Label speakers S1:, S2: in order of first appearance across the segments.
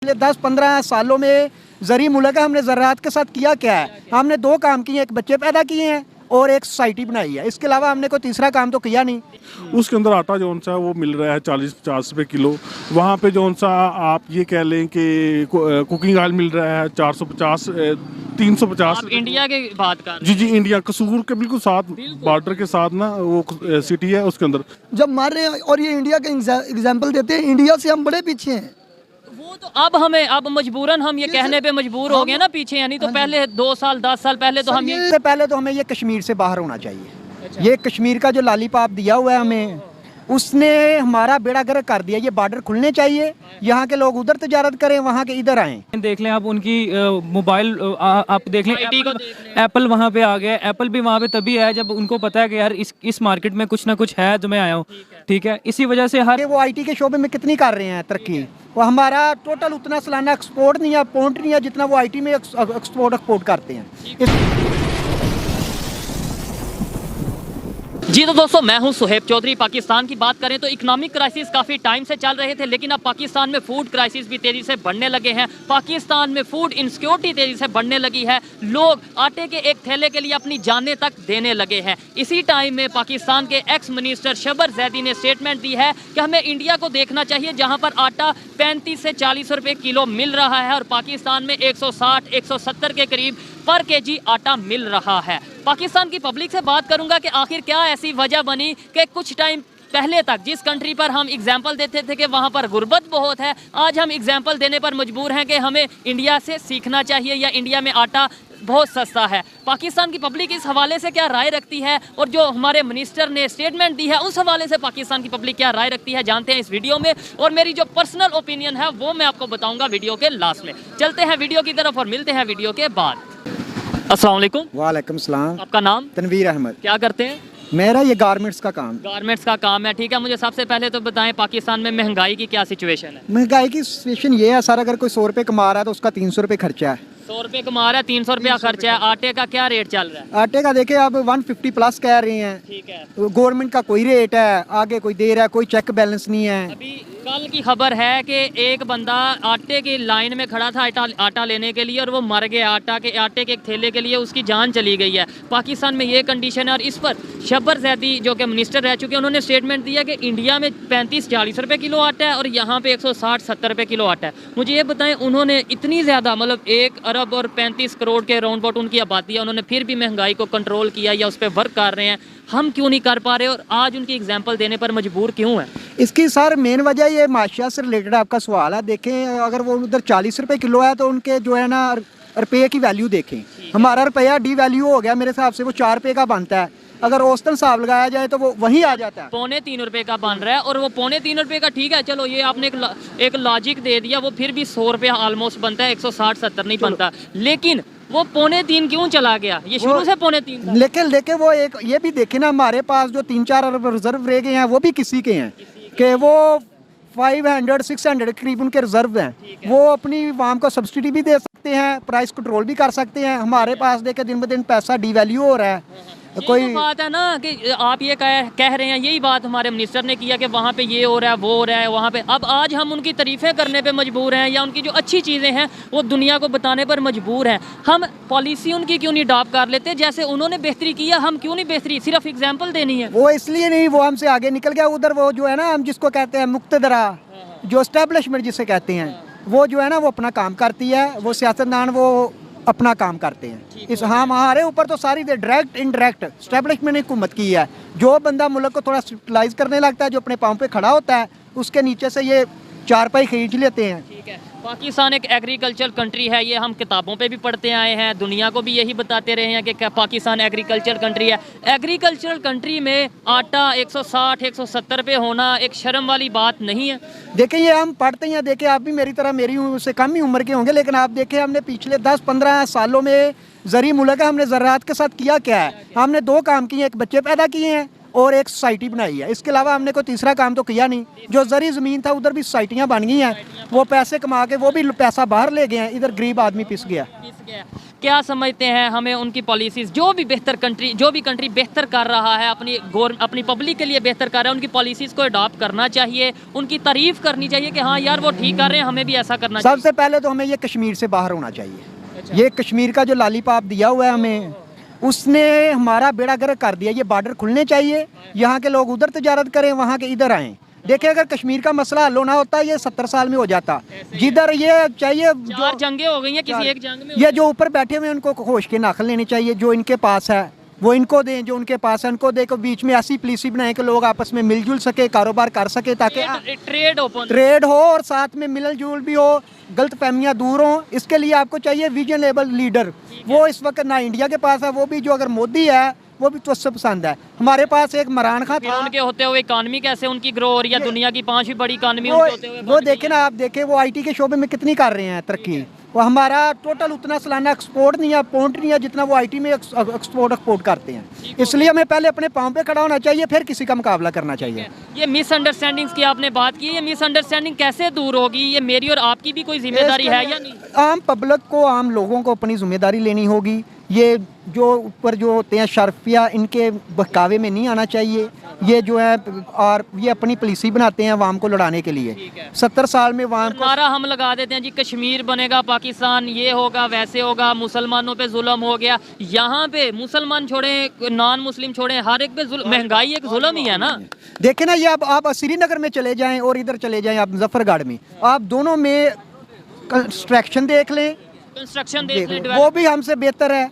S1: पिछले 10-15 सालों में ज़री मुल्क है, हमने ज़राअत के साथ किया क्या है? हमने 2 काम किए हैं, एक बच्चे पैदा किए हैं और एक सोसाइटी बनाई है। इसके अलावा हमने कोई तीसरा काम तो किया नहीं।
S2: उसके अंदर आटा जो सा वो मिल रहा है 40-50 रुपये किलो। वहाँ पे जो सा आप ये कह लें कि कुकिंग ऑयल मिल रहा है 450 350।
S3: आप इंडिया की बात कर रहे हैं?
S2: जी जी, इंडिया कसूर के बिल्कुल साथ बॉर्डर के साथ ना वो सिटी है, उसके अंदर
S4: जब मार रहे हैं और ये इंडिया का एग्जाम्पल देते हैं, इंडिया से हम बड़े पीछे हैं।
S3: वो तो अब मजबूरन हम ये कहने पे मजबूर हो गए ना पीछे, यानी तो पहले 2 साल 10 साल पहले तो हम ये
S1: इससे पहले तो हमें ये कश्मीर से बाहर होना चाहिए। ये कश्मीर का जो लॉलीपॉप दिया हुआ है हमें, उसने हमारा बेड़ा गर्क कर दिया। ये बॉर्डर खुलने चाहिए, यहाँ के लोग उधर तजारत करें, वहाँ के इधर आएँ।
S5: देख लें आप उनकी मोबाइल आप देख लें, एप्पल वहाँ पे आ गया। एप्पल भी वहाँ पे तभी है जब उनको पता है कि यार इस मार्केट में कुछ ना कुछ है, तो मैं आया हूँ। ठीक है, इसी वजह से हर
S1: वो आईटी के शोबे में कितनी कर रहे हैं तरक्की, वो हमारा टोटल उतना सालाना एक्सपोर्ट नहीं है, पॉइंट नहीं है जितना वो आईटी में एक्सपोर्ट करते हैं।
S3: जी तो दोस्तों, मैं हूं सुहेब चौधरी। पाकिस्तान की बात करें तो इकोनॉमिक क्राइसिस काफ़ी टाइम से चल रहे थे, लेकिन अब पाकिस्तान में फूड क्राइसिस भी तेज़ी से बढ़ने लगे हैं। पाकिस्तान में फूड इनसिक्योरिटी तेज़ी से बढ़ने लगी है। लोग आटे के एक थैले के लिए अपनी जानें तक देने लगे हैं। इसी टाइम में पाकिस्तान के एक्स मिनिस्टर शबर जैदी ने स्टेटमेंट दी है कि हमें इंडिया को देखना चाहिए, जहाँ पर आटा 35 से 40 रुपये किलो मिल रहा है और पाकिस्तान में 160-170 के करीब पर केजी आटा मिल रहा है। पाकिस्तान की पब्लिक से बात करूंगा कि आखिर क्या ऐसी वजह बनी कि कुछ टाइम पहले तक जिस कंट्री पर हम एग्जाम्पल देते थे कि वहाँ पर गुर्बत बहुत है, आज हम एग्जाम्पल देने पर मजबूर हैं कि हमें इंडिया से सीखना चाहिए या इंडिया में आटा बहुत सस्ता है। पाकिस्तान की पब्लिक इस हवाले से क्या राय रखती है और जो हमारे मिनिस्टर ने स्टेटमेंट दी है उस हवाले से पाकिस्तान की पब्लिक क्या राय रखती है, जानते हैं इस वीडियो में। और मेरी जो पर्सनल ओपिनियन है वो मैं आपको बताऊंगा वीडियो के लास्ट में। चलते हैं वीडियो की तरफ और मिलते हैं वीडियो के बाद। अस्सलाम वालेकुम।
S1: वालेकुम सलाम।
S3: आपका नाम?
S1: तनवीर अहमद।
S3: क्या करते हैं?
S1: मेरा ये गारमेंट्स का काम।
S3: गारमेंट्स का काम है, ठीक है। मुझे सबसे पहले तो बताएं पाकिस्तान में महंगाई की क्या सिचुएशन है?
S1: महंगाई की सिचुएशन ये है सर, अगर कोई 100 रुपये कमा रहा है तो उसका 300 रुपये खर्चा है।
S3: 100 रुपये कमा रहा है, 300 रुपया खर्चा है। आटे का क्या रेट चल रहा है?
S1: आटे का देखे अब 150 प्लस कह रहे हैं।
S3: ठीक है।
S1: गवर्नमेंट का कोई रेट है, आगे कोई दे रहा है, कोई चेक बैलेंस नहीं है।
S3: अभी कल की खबर है कि एक बंदा आटे की लाइन में खड़ा था आटा लेने के लिए और वो मर गया। आटे के एक थैले के लिए उसकी जान चली गई है। पाकिस्तान में ये कंडीशन है और इस पर शबर जैदी जो कि मिनिस्टर रह चुके हैं, उन्होंने स्टेटमेंट दिया कि इंडिया में 35-40 रुपये किलो आटा है और यहाँ पे 160-70 रुपये किलो आटा है। मुझे ये बताएं, उन्होंने इतनी ज़्यादा मतलब 1 अरब और 35 करोड़ के राउंड अबाउट उनकी आबादी है, उन्होंने फिर भी महंगाई को कंट्रोल किया या उस पर वर्क कर रहे हैं। हम क्यों नहीं कर पा रहे और आज उनकी एग्जाम्पल देने पर मजबूर क्यों है?
S1: इसकी सर मेन वजह ये माशिया से रिलेटेड आपका सवाल है। देखें, अगर वो उधर 40 रुपये किलो है तो उनके जो है ना रुपये की वैल्यू देखें। हमारा रुपया डी वैल्यू हो गया, मेरे हिसाब से वो 4 रुपये का बनता है। अगर औसतन हिसाब लगाया जाए तो वो वहीं आ जाता है।
S3: 3.25 रुपये का बन रहा है और वो 3.25 रुपये का, ठीक है चलो ये आपने एक लॉजिक दे दिया, वो फिर भी 100 रुपया ऑलमोस्ट बनता है, 160-70 नहीं बनता। लेकिन वो 3.25 क्यों चला गया? ये शुरू से 3.25 था।
S1: लेकिन वो एक ये भी देखे ना, हमारे पास जो 3-4 अरब रिजर्व रह गए हैं वो भी किसी के हैं कि वो 500-600 करीब उनके रिजर्व हैं। वो अपनी वाम को सब्सिडी भी दे सकते हैं, प्राइस कंट्रोल भी कर सकते हैं। हमारे पास देखे दिन ब दिन पैसा डिवैल्यू हो रहा है। कोई
S3: तो बात है ना कि आप ये कह रहे हैं, यही बात हमारे मिनिस्टर ने किया कि वहाँ पे ये हो रहा है, वो हो रहा है वहाँ पे। अब आज हम उनकी तारीफ़ें करने पे मजबूर हैं या उनकी जो अच्छी चीज़ें हैं वो दुनिया को बताने पर मजबूर हैं। हम पॉलिसी उनकी क्यों नहीं अडॉप्ट कर लेते? जैसे उन्होंने बेहतरी किया, हम क्यों नहीं बेहतरी, सिर्फ एग्जाम्पल देनी है?
S1: वो इसलिए नहीं, वो हमसे आगे निकल गया। उधर वो जो है ना, हम जिसको कहते हैं मुक्तदरा, जो एस्टेब्लिशमेंट जिसे कहते हैं, वो जो है ना वो अपना काम करती है। वो सियासतदान वो अपना काम करते हैं। इस हमारे ऊपर तो सारी डायरेक्ट इनडायरेक्ट एस्टेब्लिशमेंट ने हुकूमत की है। जो बंदा मुल्क को थोड़ा स्टेबलाइज करने लगता है, जो अपने पाँव पे खड़ा होता है, उसके नीचे से ये चारपाई खींच लेते हैं।
S3: ठीक है। पाकिस्तान एक एग्रीकल्चर कंट्री है, ये हम किताबों पे भी पढ़ते आए हैं, दुनिया को भी यही बताते रहे हैं कि पाकिस्तान एग्रीकल्चर कंट्री है। एग्रीकल्चरल कंट्री में आटा 160-170 रुपये होना एक शर्म वाली बात नहीं है?
S1: देखिए, ये हम पढ़ते हैं। देखिए, आप भी मेरी तरह मेरी से कम ही उम्र के होंगे, लेकिन आप देखें हमने पिछले 10-15 सालों में ज़री मुल्क है, हमने ज़राअत के साथ किया क्या है? हमने 2 काम किए, एक बच्चे पैदा किए हैं और एक सोसाइटी बनाई है। इसके अलावा हमने कोई तीसरा काम तो किया नहीं। जो ज़री ज़मीन था उधर भी सोसाइटियाँ बन गई हैं, वो पैसे कमा के वो भी पैसा बाहर ले गए हैं, इधर गरीब आदमी पिस गया।
S3: क्या समझते हैं हमें उनकी पॉलिसीज़ जो भी कंट्री बेहतर कर रहा है, अपनी पब्लिक के लिए बेहतर कर रहा है, उनकी पॉलिसीज़ को अडॉप्ट करना चाहिए, उनकी तारीफ़ करनी चाहिए कि हाँ यार वो ठीक कर रहे हैं, हमें भी ऐसा करना चाहिए।
S1: सबसे पहले तो हमें ये कश्मीर से बाहर होना चाहिए। ये कश्मीर का जो लॉलीपॉप दिया हुआ है हमें, उसने हमारा बेड़ा गर्क कर दिया। ये बॉर्डर खुलने चाहिए, यहाँ के लोग उधर तजारत करें, वहाँ के इधर आएँ। देखिए अगर कश्मीर का मसला हल होना होता है ये 70 साल में हो जाता। जिधर ये चाहिए
S3: चार जंगें हो गई हैं, किसी एक जंग में
S1: ये जो ऊपर बैठे हुए हैं उनको होश के नाखल लेने चाहिए। जो इनके पास है वो इनको दें, जो उनके पास है उनको दें। को बीच में ऐसी पॉलिसी बनाएं कि लोग आपस में मिलजुल सके, कारोबार कर सके, ताकि ट्रेड हो और साथ में मिल जुल भी हो, गलत फहमियाँ दूर हों। इसके लिए आपको चाहिए विजनेबल लीडर। वो इस वक्त ना इंडिया के पास है, वो भी जो अगर मोदी है वो भी तो पसंद है। हमारे पास एक इमरान खान था,
S3: उनके होते हुए इकानमी कैसे उनकी ग्रो हो रही है, दुनिया की 5वीं बड़ी इकानमी उनके होते हुए
S1: वो देखे ना आप, देखे वो आईटी के शोबे में कितनी कर रहे हैं तरक्की। वो हमारा टोटल उतना सालाना एक्सपोर्ट नहीं है, पॉइंट नहीं है जितना वो आईटी में एक्सपोर्ट करते हैं। इसलिए हमें पहले अपने पाँव पे खड़ा होना चाहिए, फिर किसी का मुकाबला करना चाहिए।
S3: ये मिसअंडरस्टैंडिंग्स की आपने बात की, ये मिसअंडरस्टैंडिंग कैसे दूर होगी? ये मेरी और आपकी भी कोई जिम्मेदारी है या नहीं?
S1: आम पब्लिक को, आम लोगों को अपनी जिम्मेदारी लेनी होगी। ये जो ऊपर जो होते हैं शर्फिया, इनके बहकावे में नहीं आना चाहिए। ये जो है और ये अपनी पॉलिसी बनाते हैं अवाम को लड़ाने के लिए। 70 साल में अवाम को
S3: नारा हम लगा देते हैं जी, कश्मीर बनेगा पाकिस्तान, ये होगा वैसे होगा, मुसलमानों पे जुल्म हो गया। यहाँ पे मुसलमान छोड़ें, नॉन मुस्लिम छोड़ें, हर एक पे महंगाई एक जुल्म ही है ना।
S1: देखे ना, ये आप श्रीनगर में चले जाएं और इधर चले जाएं आप मुजफ्फरगढ़ में, आप दोनों में कंस्ट्रक्शन देख लें,
S3: कंस्ट्रक्शन देख लें,
S1: वो भी हमसे बेहतर है,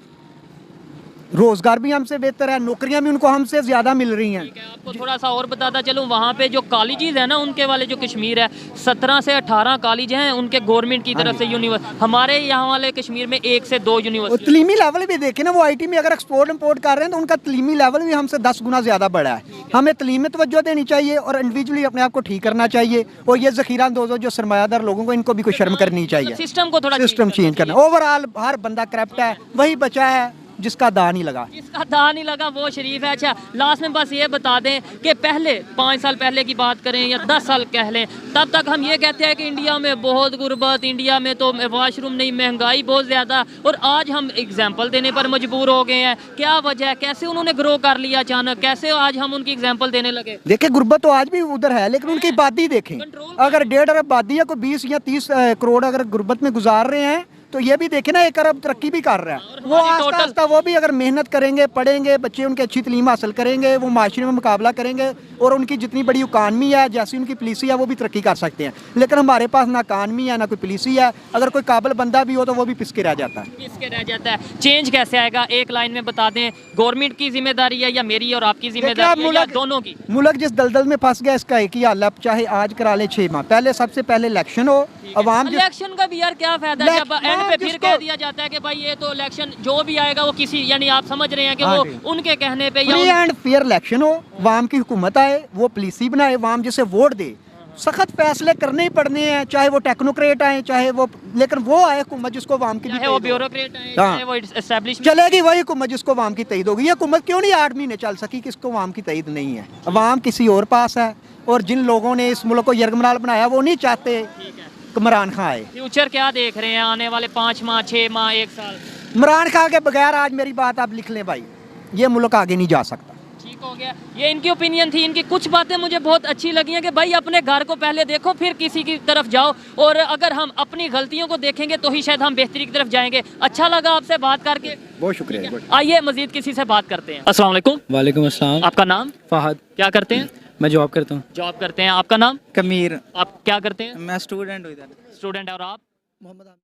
S1: रोजगार भी हमसे बेहतर है, नौकरियां भी उनको हमसे ज्यादा मिल रही हैं।
S3: आपको थोड़ा सा और बताता चलूँ, वहाँ पे जो कॉलेजेस है ना उनके वाले, जो कश्मीर है 17 से 18 कॉलेज हैं उनके गवर्नमेंट की तरफ से यूनिवर्सिटी। हमारे यहाँ वाले कश्मीर में 1 से 2 यूनिवर्सिटी।
S1: तलीमी लेवल भी देखे ना, वो आईटी में अगर एक्सपोर्ट इम्पोर्ट कर रहे हैं तो उनका तलीमी लेवल भी हमसे 10 गुना ज्यादा बड़ा है। हमें तलीम में तवज्जो देनी चाहिए और इंडिविजुअली अपने आप को ठीक करना चाहिए। और ये जखीरा अंदोज़ जो सरमायादार लोगों को, इनको भी कोई शर्म करनी चाहिए।
S3: सिस्टम को थोड़ा
S1: सिस्टम चेंज करना। ओवरऑल हर बंदा करप्ट है, वही बचा है जिसका दान नहीं लगा।
S3: जिसका दान नहीं लगा वो शरीफ है। अच्छा, लास्ट में बस ये बता दें कि पहले 5 साल पहले की बात करें या 10 साल कह लें, तब तक हम ये कहते हैं कि इंडिया में बहुत गुर्बत, इंडिया में तो वाशरूम नहीं, महंगाई बहुत ज़्यादा। और आज हम एग्जाम्पल देने पर मजबूर हो गए हैं। क्या वजह है? कैसे उन्होंने ग्रो कर लिया अचानक? कैसे आज हम उनकी एग्जाम्पल देने लगे?
S1: देखिए गुर्बत तो आज भी उधर है, लेकिन उनकी आबादी देखें। अगर 1.5 अरब आबादी है, कोई 20 या 30 करोड़ अगर गुर्बत में गुजार रहे हैं, तो ये भी देखे ना 1 अरब तरक्की भी कर रहा है। वो आस्ता आस्ता वो भी अगर मेहनत करेंगे, पढ़ेंगे, बच्चे उनके अच्छी तालीम हासिल करेंगे, वो माशरे में मुकाबला करेंगे और उनकी जितनी बड़ी इकानमी है, जैसी उनकी पॉलिसी है, वो भी तरक्की कर सकते हैं। लेकिन हमारे पास ना इकानमी है, ना कोई पॉलिसी है। अगर कोई काबिल बंदा भी हो तो वो भी पिसके रह जाता है।
S3: पिसके रह जाता है। चेंज कैसे आएगा? एक लाइन में बता दें, गवर्नमेंट की जिम्मेदारी है या मेरी और आपकी जिम्मेदारी है या दोनों की?
S1: मुल्क जिस दलदल में फंस गया, इसका एक ही हाल है, चाहे आज करा ले 6 माह पहले, सबसे पहले इलेक्शन हो। अवाम
S3: इलेक्शन का भी यार क्या फायदा है जब एंड पे फिर कह दिया जाता है कि भाई ये तो इलेक्शन जो भी आएगा वो किसी, यानी आप समझ रहे हैं कि वो उनके कहने पे
S1: फ्री एंड फेयर इलेक्शन हो, अवाम की हुकूमत आए, वो पॉलिसी बनाए, अवाम जिसे वोट दे। सख्त फैसले करने ही पड़ने हैं, चाहे वो टेक्नोक्रेट आए, चाहे वो, लेकिन वो आए हुकूमत जिसको अवाम की,
S3: चाहे वो ब्यूरोक्रेट आए, चाहे वो एस्टैब्लिशमेंट
S1: चलेगी, वही हुकूमत जिसको अवाम की तईद होगी। ये हुकूमत क्यों नहीं 8 महीने चल सकी? किसको अवाम की तईद नहीं है? अवाम किसी और पास है। और जिन लोगों ने इस मुल्क को यरगमराल बनाया वो नहीं चाहते इमरान खान आए।
S3: फ्यूचर क्या देख रहे हैं आने वाले 5 माह, 6 माह, 1 साल?
S1: इमरान खान के बगैर, आज मेरी बात आप लिख लें भाई, ये मुल्क आगे नहीं जा सकता।
S3: ठीक हो गया। ये इनकी ओपिनियन थी। इनकी कुछ बातें मुझे बहुत अच्छी लगी हैं कि भाई अपने घर को पहले देखो फिर किसी की तरफ जाओ, और अगर हम अपनी गलतियों को देखेंगे तो ही शायद हम बेहतरी की तरफ जाएंगे। अच्छा लगा आपसे बात करके,
S1: बहुत शुक्रिया।
S3: आइए मजीद किसी से बात करते हैं। अस्सलाम वालेकुम।
S5: वालेकुम अस्सलाम।
S3: आपका नाम?
S5: फहद।
S3: क्या करते हैं?
S5: मैं जॉब करता हूँ।
S3: जॉब करते हैं। आपका नाम?
S6: कमीर।
S3: आप क्या करते हैं?
S6: मैं स्टूडेंट हूँ इधर।
S3: स्टूडेंट। और आप?
S4: मोहम्मद